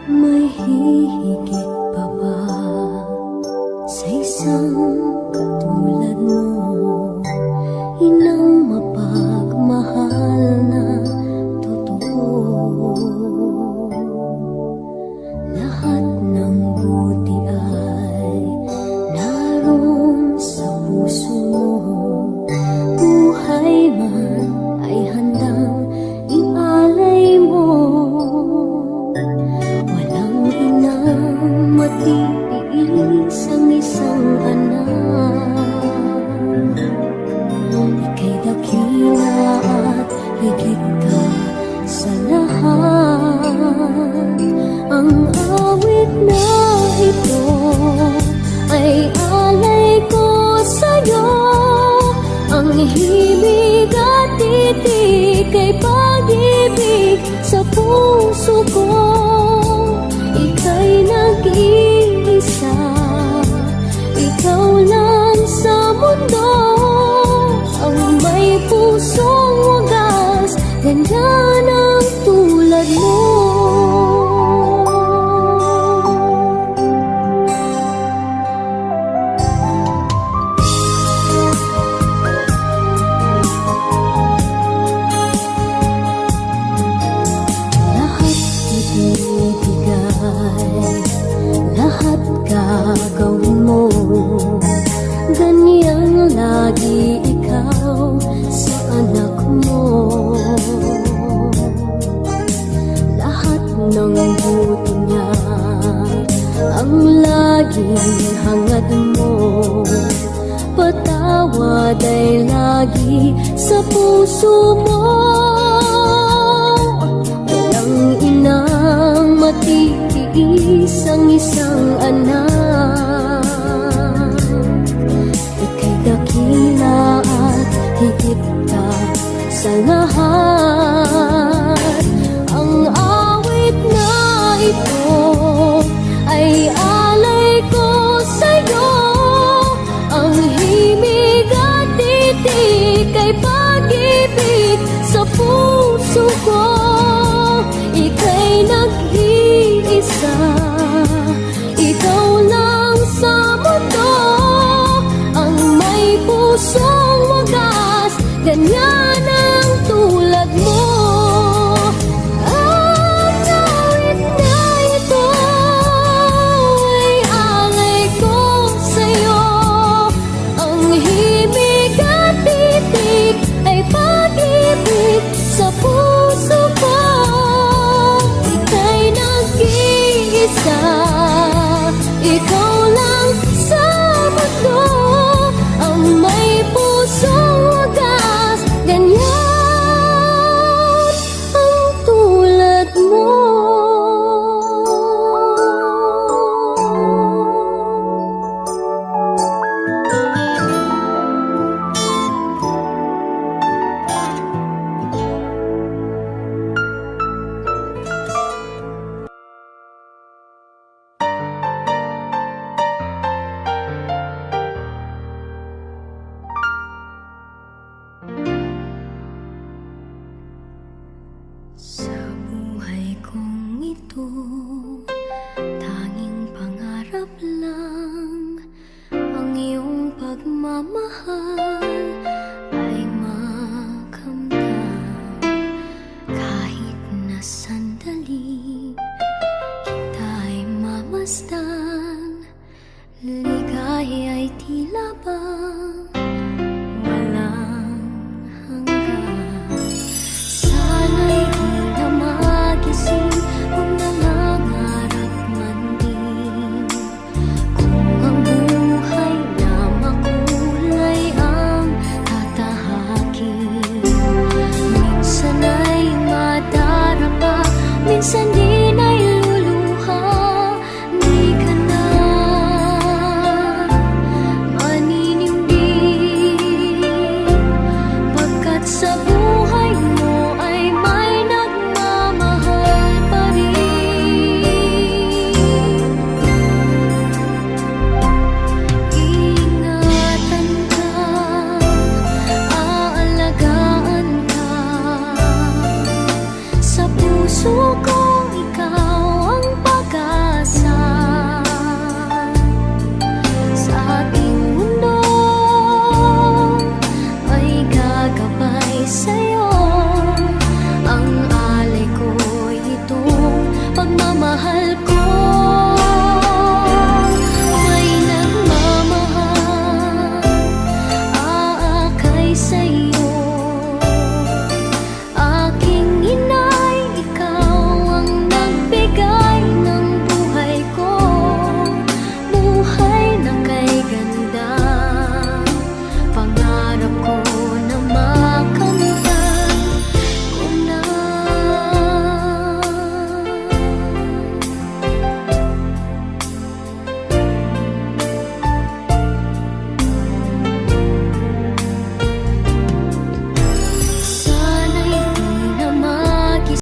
May hihigit pa ba sa isang katulad mo? Inang mapagmahal na totoo. Lahat ng buti ay naroon sa puso mo. Buhay man ay handang ialay mo. Walang inang matitiis ang isang anak. Ika'y dakila at higit ka sa lahat. Ang awit na ito ay alay ko sa'yo. Ang himig at titik ay pag-ibig sa puso ko. Ika'y nag-iisa, ikaw lang sa mundo. Ang may pusong wagas, ganyan ang tulad mo. Lahat gagawin mo, ganyan lagi ikaw sa anak mo. Lahat ng buto niya ang laging hangad mo. Patawad ay lagi sa puso mo. Walang inang matitiis ang isang anak. Ika'y dakila at higit ka sa lahat. Ang awit na ito ay alay ko sa'yo. Ang himig at titik ay pag-ibig sa puso ko. Ika'y nag-iisa, ikaw lang sa mundo. Ang may pusong wagas, ganyan ang tulad mo. Ang awit na ito ay alay ko sa'yo. Ang himig at titik ay pag-ibig sa puso ko. Ika'y nag-iisa, ikaw lang sa mundo. Ang may pusong wagas, ganyan ang tulad mo. Sa buhay kong ito, tanging pangarap lang ang iyong pagmamahal ay makamtan. Kahit na sandali kita'y mamasdan, ligaya ay tila ba